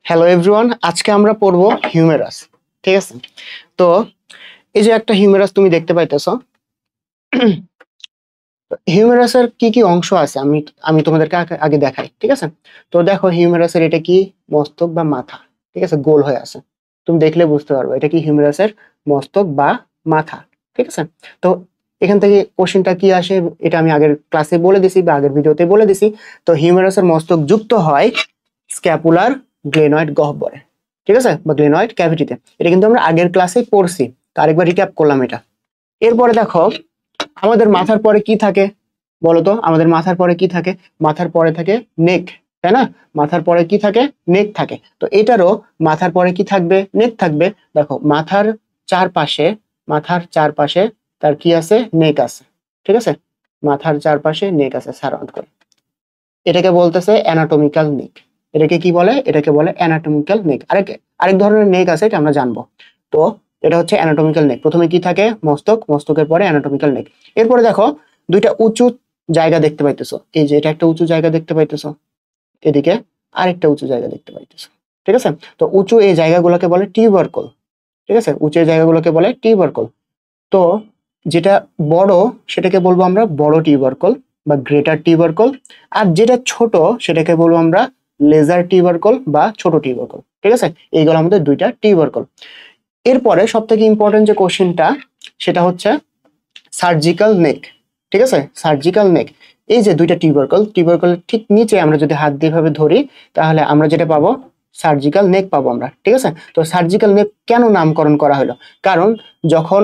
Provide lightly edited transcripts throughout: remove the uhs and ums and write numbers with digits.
Hello everyone, আজকে আমরা পড়বো হিউমেরাস। ঠিক আছে, তো এই যে একটা হিউমেরাস তুমি দেখতে পাইতেছো। হিউমেরাসের কি কি অংশ আছে আমি আমি তোমাদেরকে আগে দেখাই। ঠিক আছে, তো দেখো হিউমেরাসের এটা কি মস্তক বা মাথা। ঠিক আছে, গোল হয়ে আছে, তুমি দেখলে বুঝতে পারবে এটা কি হিউমেরাসের মস্তক বা মাথা। ঠিক আছে, তো এখান থেকে কোশ্চেনটা কি আসে এটা আমি আগের ক্লাসে বলে দিছি বা আগের ভিডিওতে বলে দিছি। তো হিউমেরাসের মস্তক যুক্ত হয় স্ক্যাপুলার গ্লেনয়েড গহ্বরে। ঠিক আছে, বা গ্লেনয়েড ক্যাভিটিতে। এটা কিন্তু আমরা আগের ক্লাসেই পড়ছি, তো আরেকবার রিক্যাপ করলাম এটা। এরপরে দেখো আমাদের মাথার পরে কি থাকে বলতো, আমাদের মাথার পরে কি থাকে? মাথার পরে থাকে নেক, তাই না? মাথার পরে কি থাকে? নেক থাকে। তো এটারও মাথার পরে কি থাকবে? নেক থাকবে। দেখো মাথার চারপাশে তার কি আছে? নেক আছে। ঠিক আছে, মাথার চারপাশে নেক আছে সারাউন্ড করে। এটাকে বলতেছে অ্যানাটমিক্যাল নেক। এটাকে কি বলে? এটাকে বলে অ্যানাটমিক্যাল নেক। আরেক ধরনের নেক আছে, এটা আমরা জানবো। তো এটা হচ্ছে অ্যানাটমিক্যাল নেক। প্রথমে কি থাকে? মস্তক, মস্তকের পরে অ্যানাটমিক্যাল নেক। এরপরে দেখো দুইটা উঁচু জায়গা দেখতে পাইতেছো। এই যে এটা একটা উঁচু জায়গা দেখতে পাইতেছো, এদিকে আরেকটা উঁচু জায়গা দেখতে পাইতেছো। ঠিক আছে, তো উঁচু এই জায়গাগুলোকে বলে টিউবারকল। ঠিক আছে, উঁচু এই জায়গাগুলোকে বলে টিউবারকল। তো যেটা বড় সেটাকে বলবো আমরা বড় টিউবারকল বা গ্রেটার টিউবারকল, আর যেটা ছোট সেটাকে বলবো আমরা লেজার টিউবারকল বা ছোট টিউবারকল। ঠিক আছে, এইগুলো আমাদের দুইটা টিউবারকল। এরপরে সব থেকে ইম্পর্টেন্ট যে কোশ্চেনটা সেটা হচ্ছে সার্জিক্যাল নেক। ঠিক আছে, সার্জিক্যাল নেক। এই যে দুইটা টিউবারকলের ঠিক নিচে আমরা যদি হাত দিয়ে ভাবে ধরি তাহলে আমরা যেটা পাবো সার্জিক্যাল নেক পাবো আমরা। ঠিক আছে, তো সার্জিক্যাল নেক কেন নামকরণ করা হলো? কারণ যখন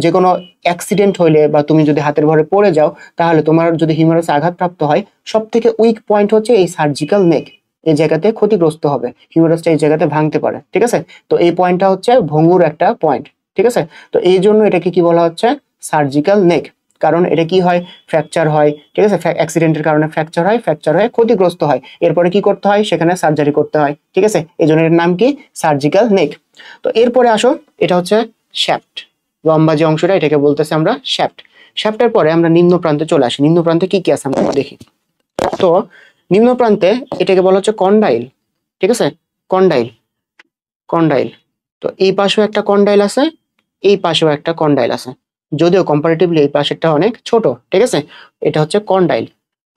যে কোনো অ্যাক্সিডেন্ট হইলে বা তুমি যদি হাতের ভরে পড়ে যাও, তাহলে তোমার যদি হিউমেরাসে আঘাতপ্রাপ্ত হয়, সব থেকে উইক পয়েন্ট হচ্ছে এই সার্জিক্যাল নেক। এই জায়গাতে ক্ষতিগ্রস্ত হবে, হিউমেরাসটা এই জায়গাতে ভাঙতে পারে। ঠিক আছে, তো এই পয়েন্টটা হচ্ছে ভঙ্গুর একটা পয়েন্ট। ঠিক আছে, তো এই জন্য এটাকে কি বলা হচ্ছে? সার্জিক্যাল নেক। কারণ এটা কি হয়? ফ্র্যাকচার হয়। ঠিক আছে, অ্যাক্সিডেন্টের কারণে ফ্র্যাকচার হয়ে ক্ষতিগ্রস্ত হয়, এরপরে কি করতে হয়? সেখানে সার্জারি করতে হয়। ঠিক আছে, এই জন্য এর নাম কি? সার্জিক্যাল নেক। তো এরপরে আসো, এটা হচ্ছে শ্যাফট। লম্বা যে অংশটা এটাকে বলতেছে আমরা শ্যাফট। শ্যাফটের পরে আমরা নিম্ন প্রান্তে চলে আসি। নিম্ন প্রান্তে কি কি আছে আমরা দেখি। তো নিম্ন প্রান্তে এটাকে বলা হচ্ছে কন্ডাইল। ঠিক আছে, কন্ডাইল, কন্ডাইল। তো এই পাশেও একটা কন্ডাইল আছে, এই পাশেও একটা কন্ডাইল আছে, যদিও কম্পারেটিভলি এই পাশেরটা অনেক ছোট। ঠিক আছে, এটা হচ্ছে কন্ডাইল।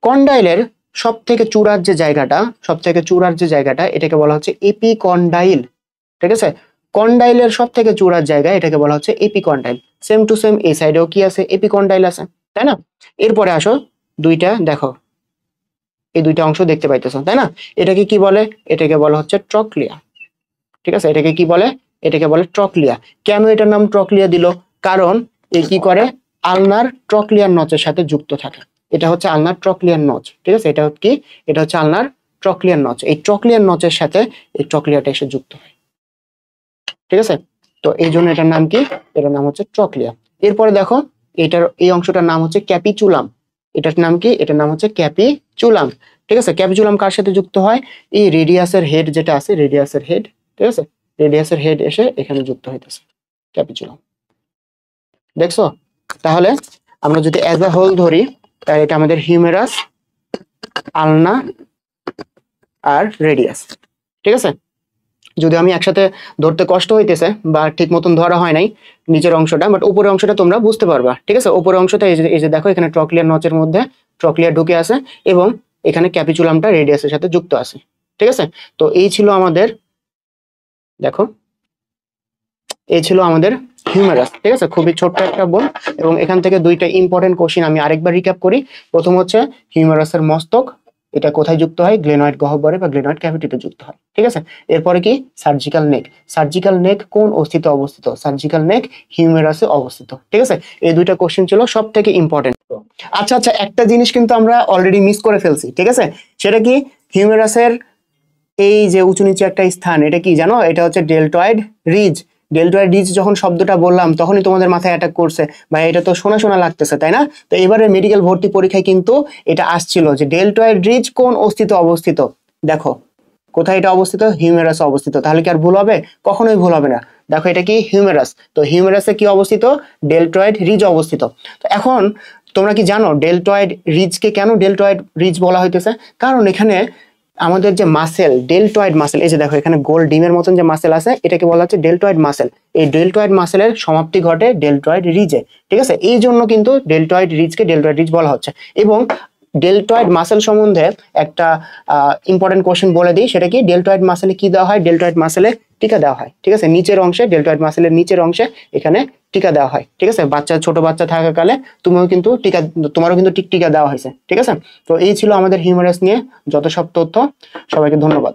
কন্ডাইলের সব থেকে চূড়ার যে জায়গাটা এটাকে বলা হচ্ছে এপিকন্ডাইল। ঠিক আছে, কন্ডাইলের সব থেকে চূড়ার জায়গা এটাকে বলা হচ্ছে এপিকন্ডাইল। সেম টু সেম এই সাইডেও কি আছে? এপিকন্ডাইল আছে, তাই না? এরপরে আসো, দুইটা দেখো, এই দুইটা অংশ দেখতে পাইতেছো, তাই না? এটাকে কি বলে? এটাকে বলা হচ্ছে ট্রক্লিয়া। ঠিক আছে, এটাকে কি বলে? এটাকে বলে ট্রক্লিয়া। কেন এটার নাম ট্রক্লিয়া দিল? কারণ এ কি করে? আলনার ট্রক্লিয়ার নচের সাথে যুক্ত থাকে। এটা হচ্ছে আলনার ট্রক্লিয়ার নচ। ঠিক আছে, এটা কি? এটা হচ্ছে আলনার ট্রক্লিয়ার নচ। এই ট্রক্লিয়ার নচের সাথে এই ট্রক্লিয়াটা এসে যুক্ত হয়। ঠিক আছে, তো এই জন্য এটার নাম কি? এটার নাম হচ্ছে ট্রক্লিয়া। এরপরে দেখো, এই অংশটার নাম হচ্ছে ক্যাপিচুলাম। এটার নাম কি? এটার নাম হচ্ছে ক্যাপিচুলাম। ঠিক আছে, ক্যাপিচুলাম কার সাথে যুক্ত হয়? এই রেডিয়াসের হেড যেটা আছে, রেডিয়াসের হেড। ঠিক আছে, রেডিয়াসের হেড এসে এখানে যুক্ত হইতেছে ক্যাপিচুলাম। দেখছো? তাহলে আমরা যদি অ্যাজ আ হোল ধরি, তাহলে এটা আমাদের হিউমেরাস, আলনা আর রেডিয়াস। ঠিক আছে, যদি আমি একসাথে ধরতে কষ্ট হইতেছে বা ঠিক মতন ধরা হয় নাই নিচের অংশটা, বাট উপরের অংশটা তোমরা বুঝতে পারবা। ঠিক আছে, উপরের অংশটা এই যে দেখো, এখানে ট্রক্লিয়ার নচের মধ্যে ট্রক্লিয়ার ঢুকে আছে এবং এখানে ক্যাপিচুলামটা রেডিয়াসের সাথে যুক্ত আছে। ঠিক আছে, তো এই ছিল আমাদের, দেখো এই ছিল আমাদের হিউমেরাস। ঠিক আছে, খুবই ছোট্ট একটা বোন। এবং এখান থেকে দুইটা ইম্পর্টেন্ট কোশ্চিন আমি আরেকবার রিক্যাপ করি। প্রথম হচ্ছে হিউমেরাসের মস্তক, এটা কোথায় যুক্ত হয়? গ্লেনয়েড গহ্বরে বা গ্লেনয়েড ক্যাভিটিতে যুক্ত হয়। ঠিক আছে, এরপরে কি? সার্জিক্যাল নেক। সার্জিক্যাল নেক কোন অস্তিত্বে অবস্থিত? সার্জিক্যাল নেক হিউমেরাসে অবস্থিত। ঠিক আছে, এই দুইটা কোশ্চিন ছিল সব থেকে ইম্পর্টেন্ট। আচ্ছা আচ্ছা, একটা জিনিস কিন্তু আমরা অলরেডি মিস করে ফেলছি। ঠিক আছে, সেটা কি? হিউমেরাসের এই যে উঁচু নিচু একটা স্থান, এটা কি জানো? এটা হচ্ছে ডেল্টয়েড রিজ। ডেল্টয়েড রিজ যখন শব্দটা বললাম তখনই তোমাদের মাথায় অ্যাটাক করছে, ভাই এটা তো শোনা শোনা লাগতেছে, তাই না? তো এবারে মেডিকেল ভর্তি পরীক্ষায় কিন্তু এটা আসছিল যে ডেল্টয়েড রিজ কোন অস্তিত্বে অবস্থিত। দেখো কোথায় এটা অবস্থিত? হিউমেরাসে অবস্থিত। তাহলে কি আর ভুল হবে? কখনোই ভুল হবে না। দেখো এটা কি? হিউমেরাস। তো হিউমেরাসে কি অবস্থিত? ডেল্টয়েড রিজ অবস্থিত। তো এখন তোমরা কি জানো ডেল্টয়েড রিজকে কেন ডেল্টয়েড রিজ বলা হইতেছে? কারণ এখানে আমাদের যে মাসেল, ডেলটয়েড মাসেল, এই যে দেখো এখানে গোল ডিমের মতন যে মাসেল আছে, এটাকে বলা হচ্ছে ডেলটয়েড মাসেল। এই ডেলটয়েড মাসেলের সমাপ্তি ঘটে ডেলটয়েড রিজে, ঠিক আছে? এই জন্য কিন্তু ডেলটয়েড রিজকে ডেলটয়েড রিজ বলা হচ্ছে। এবং ডেলটয়েড মাসেল সম্বন্ধে একটা ইম্পর্টেন্ট কোশ্চেন বলে দিই, সেটা কি, ডেলটয়েড মাসেলে কি দেওয়া হয়? ডেলটয়েড মাসেলে টিকা দেওয়া হয়, ঠিক আছে? নিচের অংশে, ডেলটয়েড মাসেলের নিচের অংশে এখানে টিকা দেওয়া হয়, ঠিক আছে? ছোট বাচ্চা থাকাকালে তোমারও কিন্তু টিকা দেওয়া হয়েছে, ঠিক আছে? তো এই ছিল আমাদের হিউমারাস নিয়ে যত সব তথ্য। সবাইকে ধন্যবাদ।